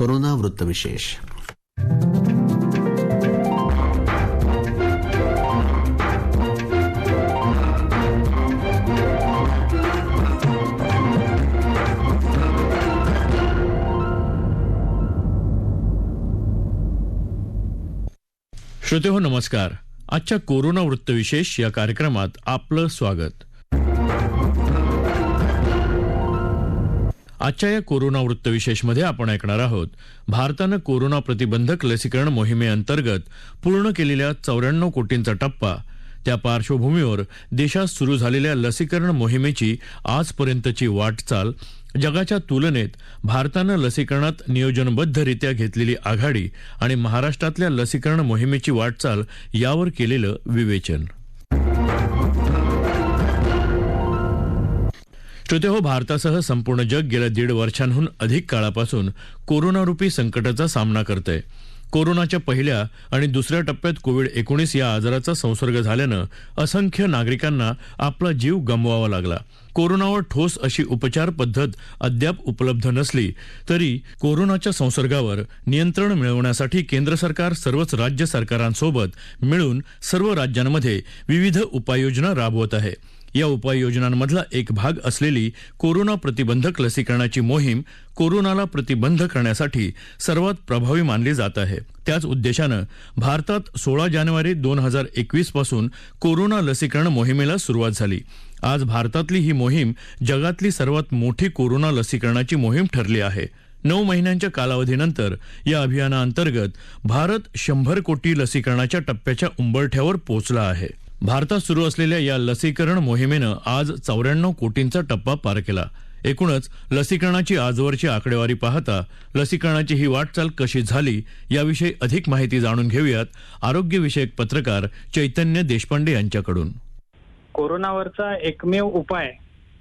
Corona वृत्तविशेष. श्रोतेहो नमस्कार. आजच्या कोरोना वृत्तविशेष या कार्यक्रमात आपलं स्वागत. आजच्या या कोरोना वृत्तविशेषमध्ये आपण ऐकणार आहोत भारतानं कोरोना प्रतिबंधक लसीकरण मोहिमेअंतर्गत पूर्ण केलेल्या 94 कोटींचा टप्पा. त्या पार्श्वभूमीवर देशात सुरू झालेल्या लसीकरण मोहिमेची आजपर्यंतची वाटचाल, जगाच्या तुलनेत भारतानं लसीकरणात नियोजनबद्धरित्या घेतलेली आघाडी आणि महाराष्ट्रातल्या लसीकरण मोहिमेची वाटचाल यावर केलेलं विवेचन. श्रोतेहो, भारतासह संपूर्ण जग गेल्या 1.5 वर्षांहून अधिक काळापासून कोरोनारूपी संकटाचा सामना करतंय. कोरोनाच्या पहिल्या आणि दुसऱ्या टप्प्यात कोविड-19 या आजाराचा संसर्ग झाल्यानं असंख्य नागरिकांना आपला जीव गमवावा लागला. कोरोनावर ठोस अशी उपचार पद्धत अद्याप उपलब्ध नसली तरी कोरोनाच्या संसर्गावर नियंत्रण मिळवण्यासाठी केंद्र सरकार सर्वच राज्य सरकारांसोबत मिळून सर्व राज्यांमध्ये विविध उपाययोजना राबवत आहे. या उपाययोजनांमधला एक भाग असलेली कोरोना प्रतिबंधक लसीकरणाची मोहीम कोरोनाला प्रतिबंध करण्यासाठी सर्वात प्रभावी मानली जात आहे. त्याच उद्देशानं भारतात 16 जानेवारी 2021 पासून कोरोना लसीकरण मोहिमेला सुरुवात झाली. आज भारतातली ही मोहीम जगातली सर्वात मोठी कोरोना लसीकरणाची मोहीम ठरली आहे. 9 महिन्यांच्या कालावधीनंतर या अभियानाअंतर्गत भारत 100 कोटी लसीकरणाच्या टप्प्याच्या उंबरठ्यावर पोहोचला आहे. भारतात सुरू असलेल्या या लसीकरण मोहिमेनं आज 94 कोटींचा टप्पा पार केला. एकूणच लसीकरणाची आजवरची आकडेवारी पाहता लसीकरणाची ही वाटचाल कशी झाली याविषयी अधिक माहिती जाणून घेऊयात आरोग्यविषयक पत्रकार चैतन्य देशपांडे यांच्याकडून. कोरोनावरचा एकमेव उपाय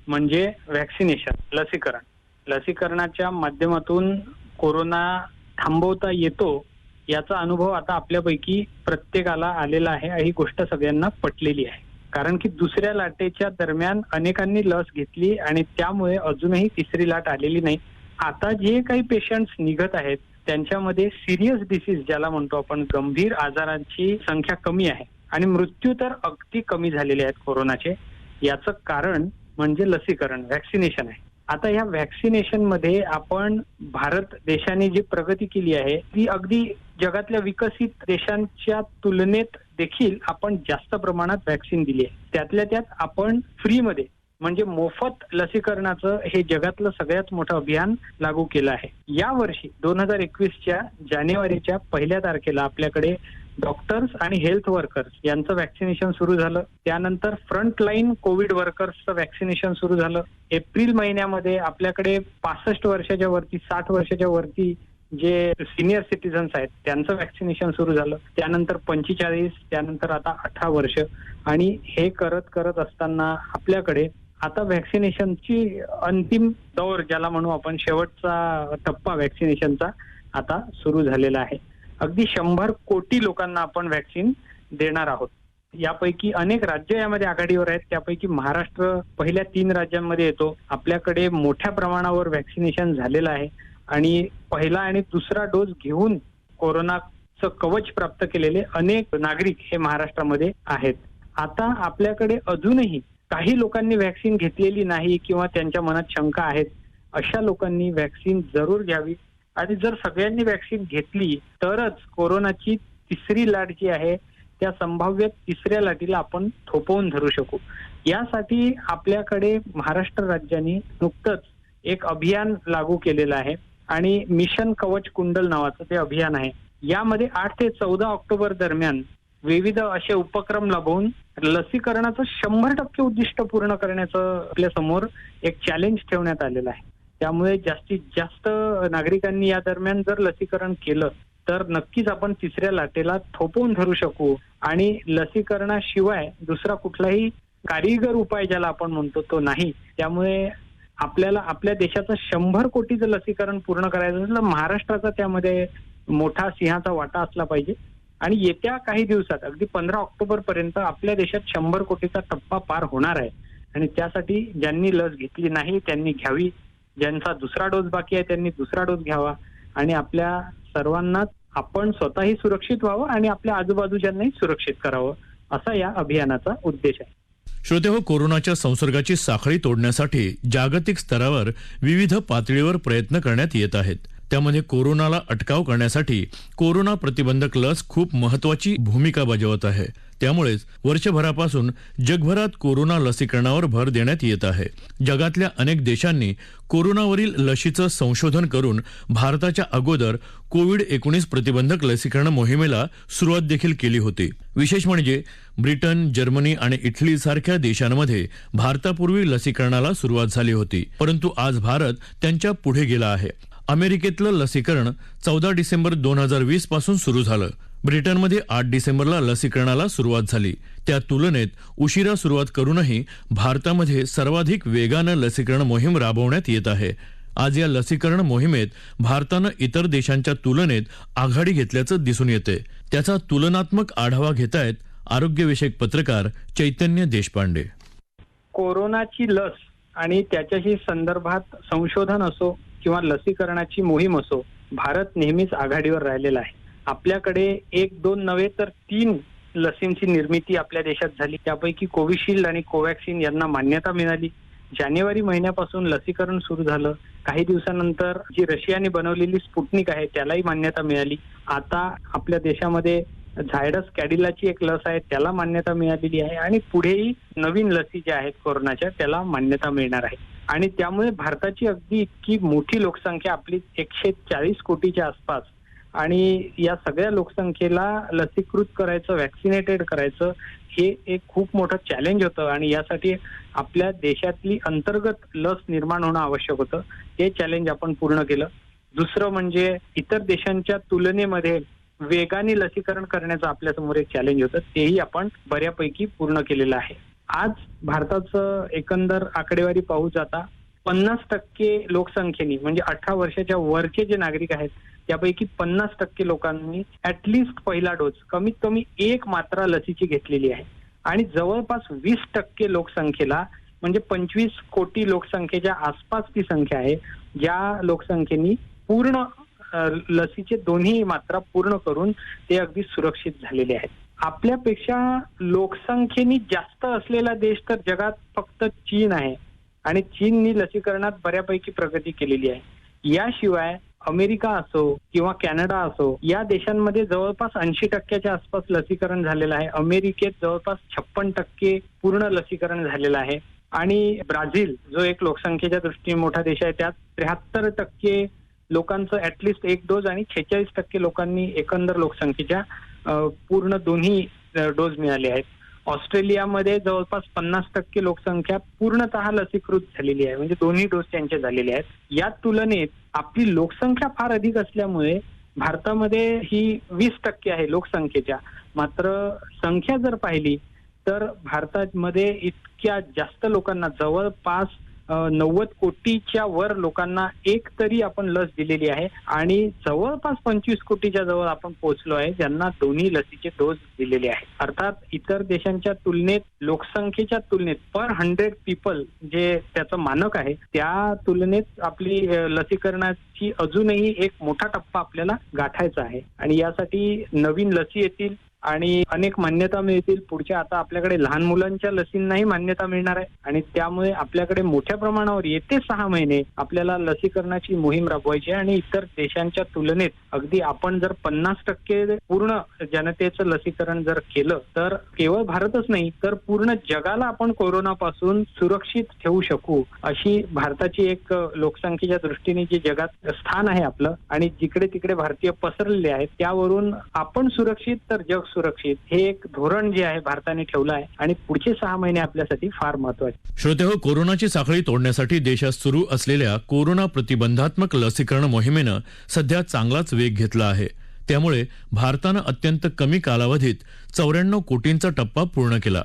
म्हणजे व्हॅक्सिनेशन, लसीकरण. लसीकरणाच्या माध्यमातून कोरोना थांबवता येतो याचा अनुभव आता आपल्यापैकी प्रत्येकाला आलेला आहे. ही गोष्ट सगळ्यांना पटलेली आहे, कारण की दुसऱ्या लाटेच्या दरम्यान अनेकांनी लस घेतली आणि त्यामुळे अजूनही तिसरी लाट आलेली नाही. आता जे काही पेशंट्स निघत आहेत त्यांच्यामध्ये सिरियस डिसीज ज्याला म्हणतो आपण, गंभीर आजारांची संख्या कमी आहे आणि मृत्यू तर अगदी कमी झालेले आहेत कोरोनाचे. याचं कारण म्हणजे लसीकरण, व्हॅक्सिनेशन आहे. आता या व्हॅक्सिनेशन मध्ये आपण भारत देशाने जी प्रगती केली आहे ती अगदी जगातल्या विकसित देशांच्या तुलनेत देखील आपण जास्त प्रमाणात व्हॅक्सिन दिली आहे. त्यातल्या त्यात आपण फ्रीमध्ये म्हणजे मोफत लसीकरणाचं हे जगातलं सगळ्यात मोठं अभियान लागू केलं आहे. या वर्षी 2021च्या जानेवारीच्या 1 तारखेला आपल्याकडे डॉक्टर्स आणि हेल्थ वर्कर्स यांचं व्हॅक्सिनेशन सुरू झालं. त्यानंतर फ्रंटलाईन कोविड वर्कर्सचं व्हॅक्सिनेशन सुरू झालं. एप्रिल महिन्यामध्ये आपल्याकडे 65 वर्षाच्या वरती, 60 वर्षाच्या वरती जे सिनियर सिटीजन्स आहेत त्यांचं व्हॅक्सिनेशन सुरू झालं. त्यानंतर 45, त्यानंतर आता 18 वर्ष. आणि हे करत असताना आपल्याकडे आता व्हॅक्सिनेशनची अंतिम दौर ज्याला म्हणू आपण, शेवटचा टप्पा व्हॅक्सिनेशनचा आता सुरू झालेला आहे. अगदी 100 कोटी लोकांना आपण व्हॅक्सिन देणार आहोत. यापैकी अनेक राज्य यामध्ये आघाडीवर आहेत. त्यापैकी महाराष्ट्र पहिल्या 3 राज्यांमध्ये येतो. आपल्याकडे मोठ्या प्रमाणावर व्हॅक्सिनेशन झालेलं आहे आणि पहिला आणि दुसरा डोस घेऊन कोरोनाचं कवच प्राप्त केलेले अनेक नागरिक हे महाराष्ट्रामध्ये आहेत. आता आपल्याकडे अजूनही काही लोकांनी व्हॅक्सिन घेतलेली नाही किंवा त्यांच्या मनात शंका आहेत, अशा लोकांनी व्हॅक्सिन जरूर घ्यावी. आणि जर सगळ्यांनी व्हॅक्सिन घेतली तरच कोरोनाची तिसरी लाट जी आहे त्या संभाव्य तिसऱ्या लाटीला आपण थोपवून धरू शकू. यासाठी आपल्याकडे महाराष्ट्र राज्याने नुकतंच एक अभियान लागू केलेलं आहे आणि मिशन कवच कुंडल नावाचं ते अभियान आहे. यामध्ये 8 ते 14 ऑक्टोबर दरम्यान विविध असे उपक्रम राबवून लसीकरणाचं 100% उद्दिष्ट पूर्ण करण्याचं आपल्या समोर एक चॅलेंज ठेवण्यात आलेलं आहे. त्यामुळे जास्तीत जास्त नागरिकांनी या दरम्यान जर लसीकरण केलं तर नक्कीच आपण तिसऱ्या लाटेला थोपवून धरू शकू. आणि लसीकरणाशिवाय दुसरा कुठलाही कारिगर उपाय ज्याला आपण म्हणतो तो नाही. त्यामुळे आपल्याला आपल्या देशाचं 100 कोटीचं लसीकरण पूर्ण करायचं असेल तर महाराष्ट्राचा त्यामध्ये मोठा सिंहाचा वाटा असला पाहिजे. आणि येत्या काही दिवसात अगदी 15 ऑक्टोबर पर्यंत आपल्या देशात 100 कोटीचा टप्पा पार होणार आहे. आणि त्यासाठी ज्यांनी लस घेतली नाही त्यांनी घ्यावी, ज्यांचा दुसरा डोस बाकी आहे त्यांनी दुसरा डोस घ्यावा. आणि आपल्या सर्वांनाच आपण स्वतःही सुरक्षित व्हावं आणि आपल्या आजूबाजूच्यांनाही सुरक्षित करावं, असा या अभियानाचा उद्देश आहे. श्रोतेहो, कोरोनाच्या संसर्गाची साखळी तोडण्यासाठी जागतिक स्तरावर विविध पातळीवर प्रयत्न करण्यात येत आहेत. त्यामध्ये कोरोनाला अटकाव करण्यासाठी कोरोना प्रतिबंधक लस खूप महत्वाची भूमिका बजावत आहे. त्यामुळेच वर्षभरापासून जगभरात कोरोना लसीकरणावर भर देण्यात येत आहे. जगातल्या अनेक देशांनी कोरोनावरील लशीचं संशोधन करून भारताच्या अगोदर कोविड-19 प्रतिबंधक लसीकरण मोहिमेला सुरुवात देखील केली होती. विशेष म्हणजे ब्रिटन, जर्मनी आणि इटली सारख्या देशांमध्ये भारतापूर्वी लसीकरणाला सुरुवात झाली होती. परंतु आज भारत त्यांच्या पुढे गेला आहे. अमेरिकेतलं लसीकरण 14 डिसेंबर 2020 पासून सुरू झालं. ब्रिटनमध्ये 8 डिसेंबरला लसीकरणाला सुरुवात झाली. त्या तुलनेत उशिरा सुरुवात करूनही भारतामध्ये सर्वाधिक वेगानं लसीकरण मोहीम राबवण्यात येत आहे. आज या लसीकरण मोहिमेत भारतानं इतर देशांच्या तुलनेत आघाडी घेतल्याचं दिसून येते. त्याचा तुलनात्मक आढावा घेतायत आरोग्यविषयक पत्रकार चैतन्य देशपांडे. कोरोनाची लस आणि त्याच्याशी संदर्भात संशोधन असो किंवा लसीकरणाची मोहीम असो, भारत नेहमीच आघाडीवर राहिलेला आहे. आपल्याकडे 1-2 नव्हे तर 3 लसींची निर्मिती आपल्या देशात झाली. त्यापैकी कोविशिल्ड आणि कोवॅक्सिन यांना मान्यता मिळाली. जानेवारी महिन्यापासून लसीकरण सुरू झालं. काही दिवसानंतर जी रशियाने बनवलेली स्पुटनिक आहे त्यालाही मान्यता मिळाली. आता आपल्या देशामध्ये झायडस कॅडिलाची एक लस आहे, त्याला मान्यता मिळालेली आहे आणि पुढेही नवीन लसी ज्या आहेत कोरोनाच्या त्याला मान्यता मिळणार आहे. आणि त्यामुळे भारताची अगदी इतकी मोठी लोकसंख्या, आपली 140 कोटीच्या आसपास, आणि या सगळ्या लोकसंख्येला लसीकृत करायचं, व्हॅक्सिनेटेड करायचं, हे एक खूप मोठं चॅलेंज होतं. आणि यासाठी आपल्या देशातली अंतर्गत लस निर्माण होणं आवश्यक होतं. हे चॅलेंज आपण पूर्ण केलं. दुसरं म्हणजे इतर देशांच्या तुलनेमध्ये वेगाने लसीकरण करण्याचं आपल्यासमोर एक चॅलेंज होतं, तेही आपण बऱ्यापैकी पूर्ण केलेलं आहे. आज भारताचं एकंदर आकडेवारी पाहू जाता 50% लोकसंख्येने, म्हणजे 18 वर्षाच्या वरचे जे नागरिक आहेत त्यापैकी 50% लोकांनी ऍटलिस्ट पहिला डोस, कमीत कमी 1 मात्रा लसीची घेतलेली आहे. आणि जवळपास 20% लोकसंख्येला, म्हणजे 25 कोटी लोकसंख्येच्या आसपास ती संख्या आहे, ज्या लोकसंख्येनी पूर्ण लसीचे दोन्ही मात्रा पूर्ण करून ते अगदी सुरक्षित झालेले आहेत. आपल्यापेक्षा लोकसंख्येने जास्त असलेला देश तर जगात फक्त चीन आहे आणि चीननी लसीकरणात बऱ्यापैकी प्रगती केलेली आहे. याशिवाय अमेरिका असो किंवा कॅनडा असो, या देशांमध्ये जवळपास 80% आसपास लसीकरण झालेलं आहे. अमेरिकेत जवळपास 56% पूर्ण लसीकरण झालेलं आहे. आणि ब्राझील, जो एक लोकसंख्येच्या दृष्टीने मोठा देश आहे, त्यात 73% लोकांचं ऍटलिस्ट 1 डोस आणि 46% लोकांनी एकंदर लोकसंख्येच्या पूर्ण दोन्ही डोस मिळाले आहेत. ऑस्ट्रेलियामध्ये जवळपास 50% लोकसंख्या पूर्णतः लसीकृत झालेली आहे, म्हणजे दोन्ही डोस त्यांचे झालेले आहेत. या तुलनेत आपली लोकसंख्या फार अधिक असल्यामुळे भारतामध्ये ही 20% आहे लोकसंख्येच्या. मात्र संख्या जर पाहिली तर भारतामध्ये इतक्या जास्त लोकांना, जवळपास 90 कोटीच्या वर लोकांना एक तरी आपण लस दिलेली आहे. आणि जवळपास 25 कोटीच्या जवळ आपण पोहोचलो आहे ज्यांना दोन्ही लसीचे डोस दिलेले आहेत. अर्थात इतर देशांच्या तुलनेत, लोकसंख्येच्या तुलनेत पर 100 पीपल जे त्याचं मानक आहे, त्या तुलनेत आपली लसीकरणाची अजूनही एक मोठा टप्पा आपल्याला गाठायचा आहे. आणि यासाठी नवीन लसी येतील आणि अनेक मान्यता मिळतील. पुढच्या आता आपल्याकडे लहान मुलांच्या लसींनाही मान्यता मिळणार आहे. आणि त्यामुळे आपल्याकडे मोठ्या प्रमाणावर येते 6 महिने आपल्याला लसीकरणाची मोहीम राबवायची आहे. आणि इतर देशांच्या तुलनेत अगदी आपण जर 50% पूर्ण जनतेचं लसीकरण जर केलं तर केवळ भारतच नाही तर पूर्ण जगाला आपण कोरोनापासून सुरक्षित ठेवू शकू, अशी भारताची एक लोकसंख्येच्या दृष्टीने जे जगात स्थान आहे आपलं, आणि जिकडे तिकडे भारतीय पसरलेले आहेत, त्यावरून आपण सुरक्षित तर जग सुरक्षित, हे एक धोरण जे आहे भारताने ठेवलं आहे. आणि पुढचे 6 महिने आपल्यासाठी फार महत्वाचे. श्रोतेहो, कोरोनाची साखळी तोडण्यासाठी देशात सुरू असलेल्या कोरोना प्रतिबंधात्मक लसीकरण मोहिमेनं सध्या चांगलाच वेग घेतला आहे. त्यामुळे भारतानं अत्यंत कमी कालावधीत 94 कोटींचा टप्पा पूर्ण केला.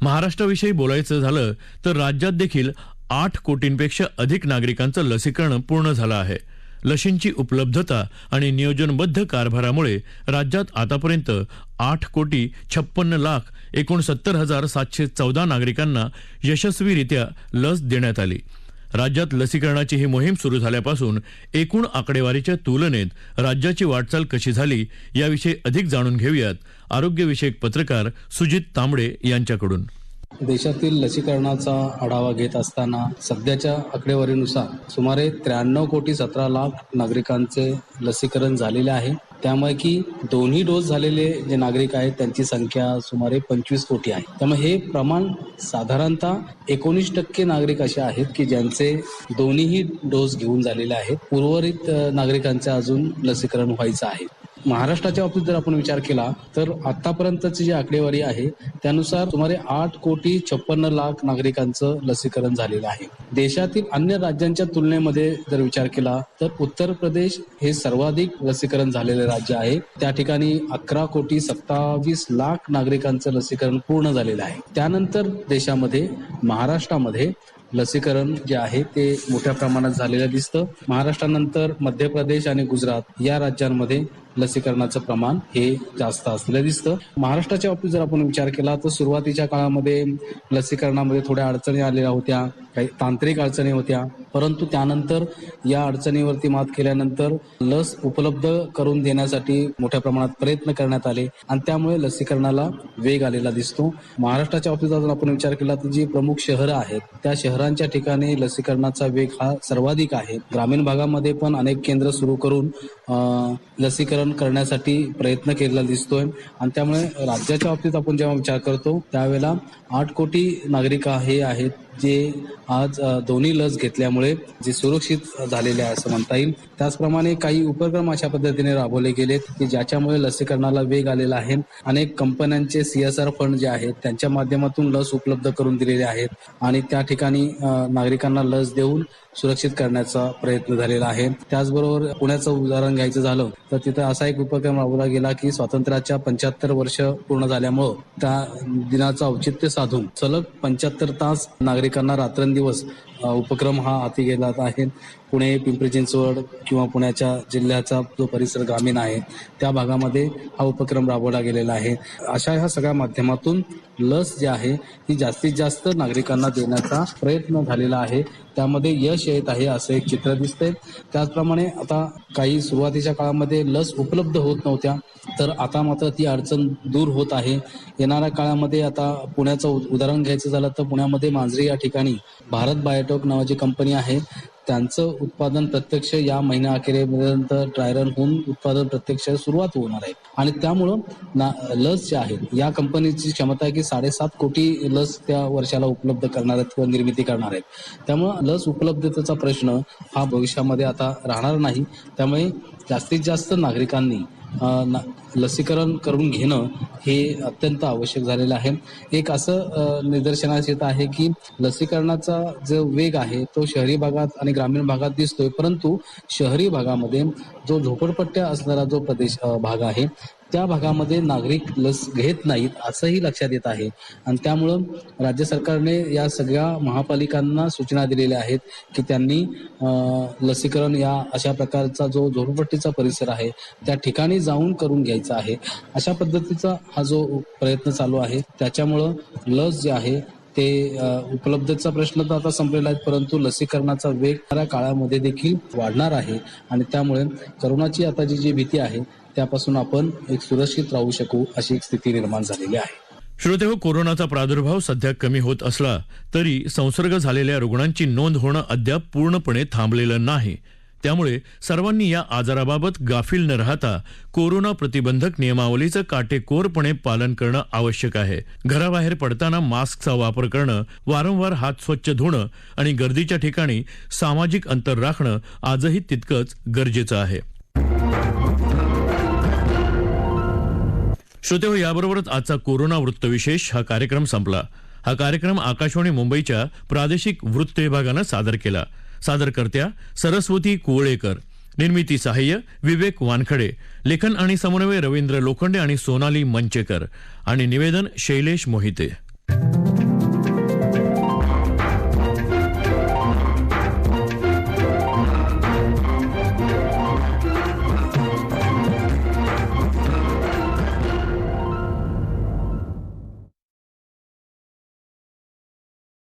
महाराष्ट्राविषयी बोलायचं झालं तर राज्यात देखील 8 कोटींपेक्षा अधिक नागरिकांचं लसीकरण पूर्ण झालं आहे. लशींची उपलब्धता आणि नियोजनबद्ध कारभारामुळे राज्यात आतापर्यंत 8,56,69,714 नागरिकांना यशस्वीरित्या लस देण्यात आली. राज्यात लसीकरणाची ही मोहीम सुरू झाल्यापासून एकूण आकडेवारीच्या तुलनेत राज्याची वाटचाल कशी झाली याविषयी अधिक जाणून घेऊयात आरोग्यविषयक पत्रकार सुजित तांबडे यांच्याकडून. देशातील लसीकरणाचा आढावा घेत असताना सध्याच्या आकडेवारीनुसार सुमारे 93,17,00,000 नागरिकांचे लसीकरण झालेले आहे. त्यापैकी दोन्ही डोस झालेले जे नागरिक आहेत त्यांची संख्या सुमारे 25 कोटी आहे. त्यामुळे हे प्रमाण साधारणतः 19% नागरिक असे आहेत की ज्यांचे दोन्हीही डोस घेऊन झालेले आहेत. उर्वरित नागरिकांचे अजून लसीकरण व्हायचं आहे. महाराष्ट्राच्या बाबतीत जर आपण विचार केला तर आतापर्यंतची जी आकडेवारी आहे त्यानुसार सुमारे 8,56,00,000 नागरिकांचं लसीकरण झालेलं आहे. देशातील अन्य राज्यांच्या तुलनेमध्ये जर विचार केला तर उत्तर प्रदेश हे सर्वाधिक लसीकरण झालेले राज्य आहे. त्या ठिकाणी 11,27,00,000 नागरिकांचं लसीकरण पूर्ण झालेलं आहे. त्यानंतर देशामध्ये महाराष्ट्रामध्ये लसीकरण जे आहे ते मोठ्या प्रमाणात झालेलं दिसतं. महाराष्ट्रानंतर मध्य प्रदेश आणि गुजरात या राज्यांमध्ये लसीकरणाचं प्रमाण हे जास्त असलेलं दिसतं. महाराष्ट्राच्या बाबतीत जर आपण विचार केला तर सुरुवातीच्या काळामध्ये लसीकरणामध्ये थोड्या अडचणी आलेल्या होत्या, काही तांत्रिक अडचणी होत्या, परंतु त्यानंतर या अडचणीवरती मात केल्यानंतर लस उपलब्ध करून देण्यासाठी मोठ्या प्रमाणात प्रयत्न करण्यात आले आणि त्यामुळे लसीकरणाला वेग आलेला दिसतो. महाराष्ट्राच्या बाबतीत जर आपण विचार केला तर जी प्रमुख शहरं आहेत त्या शहरांच्या ठिकाणी लसीकरणाचा वेग हा सर्वाधिक आहे. ग्रामीण भागामध्ये पण अनेक केंद्र सुरू करून लसीकरण करण्यासाठी प्रयत्न केलेला दिसतोय आणि त्यामुळे राज्याच्या बाबतीत आपण जेव्हा विचार करतो त्यावेळेला 8 कोटी नागरिक हे आहेत जे आज दोन्ही लस घेतल्यामुळे जे सुरक्षित झालेले आहे असं म्हणता येईल. त्याचप्रमाणे काही उपक्रम अशा पद्धतीने राबवले गेलेत की ज्याच्यामुळे लसीकरणाला वेग आलेला आहे. अनेक कंपन्यांचे CSR फंड जे आहेत त्यांच्या माध्यमातून लस उपलब्ध करून दिलेले आहेत आणि त्या ठिकाणी नागरिकांना लस देऊन सुरक्षित करण्याचा प्रयत्न झालेला आहे. त्याचबरोबर पुण्याचं उदाहरण घ्यायचं झालं तर तिथं असा एक उपक्रम राबवला गेला की स्वातंत्र्याच्या 75 वर्ष पूर्ण झाल्यामुळं त्या दिनाचं औचित्य साधून सलग 75 तास नागरिकांना रात्रंदिवस उपक्रम हा हाती घेतला आहे. पुणे, पिंपरी चिंचवड किंवा पुण्याच्या जिल्ह्याचा जो परिसर ग्रामीण आहे त्या भागामध्ये हा उपक्रम राबवला गेलेला आहे. अशा ह्या सगळ्या माध्यमातून लस जी आहे ही जास्तीत जास्त नागरिकांना देण्याचा प्रयत्न झालेला आहे. त्यामध्ये यश येत आहे असं एक चित्र दिसतंय. त्याचप्रमाणे आता काही सुरुवातीच्या काळामध्ये लस उपलब्ध होत नव्हत्या तर आता मात्र ती अडचण दूर होत आहे. येणाऱ्या काळामध्ये आता पुण्याचं उदाहरण घ्यायचं झालं तर पुण्यामध्ये मांजरी या ठिकाणी भारत बायोटेक नावाची कंपनी आहे. त्यांचं उत्पादन प्रत्यक्ष या महिन्या अखेरेपर्यंत ट्रायल होऊन उत्पादन प्रत्यक्ष सुरुवात होणार आहे आणि त्यामुळं लस जे आहे या कंपनीची क्षमता आहे की 7.5 कोटी लस त्या वर्षाला उपलब्ध करणार आहेत किंवा निर्मिती करणार आहेत. त्यामुळं लस उपलब्धतेचा प्रश्न हा भविष्यामध्ये आता राहणार नाही. त्यामुळे जास्तीत जास्त नागरिकांनी लसीकरण करून घेणं हे अत्यंत आवश्यक झालेलं आहे. एक असं निदर्शनास येत आहे की लसीकरणाचा जो वेग आहे तो शहरी भागात आणि ग्रामीण भागात दिसतोय, परंतु शहरी भागामध्ये जो झोपडपट्ट्या असणारा जो प्रदेश भाग आहे त्या भागामध्ये नागरिक लस घेत नाहीत असंही लक्षात येत आहे आणि त्यामुळं राज्य सरकारने या सगळ्या महापालिकांना सूचना दिलेल्या आहेत की त्यांनी लसीकरण या अशा प्रकारचा जो झोपडपट्टीचा परिसर आहे त्या ठिकाणी जाऊन करून घ्यायचा आहे. अशा पद्धतीचा हा जो प्रयत्न चालू आहे त्याच्यामुळं लस जे आहे ते उपलब्धतेचा प्रश्न तर आता संपलेला आहे, परंतु लसीकरणाचा वेग या काळामध्ये देखील वाढणार आहे आणि त्यामुळे करोनाची आता जी भीती आहे त्यापासून आपण एक सुरक्षित राहू शकू अशी एक स्थिती निर्माण झालेली आहे. श्रोतेहो, कोरोनाचा प्रादुर्भाव सध्या कमी होत असला तरी संसर्ग झालेल्या रुग्णांची नोंद होणं अद्याप पूर्णपणे थांबलेलं नाही. त्यामुळे सर्वांनी या आजाराबाबत गाफील न राहता कोरोना प्रतिबंधक नियमावलीचं काटेकोरपणे पालन करणं आवश्यक आहे. घराबाहेर पडताना मास्कचा वापर करणं, वारंवार हात स्वच्छ धुणं आणि गर्दीच्या ठिकाणी सामाजिक अंतर राखणं आजही तितकंच गरजेचं आहे. श्रोतेहो, याबरोबरच आजचा कोरोना वृत्तविशेष हा कार्यक्रम संपला. हा कार्यक्रम आकाशवाणी मुंबईच्या प्रादेशिक वृत्त विभागानं सादर केला. सादरकर्त्या सरस्वती कुवळेकर, निर्मिती सहाय्य विवेक वानखडे, लेखन आणि समन्वय रवींद्र लोखंडे आणि सोनाली मंचेकर आणि निवेदन शैलेश मोहिते.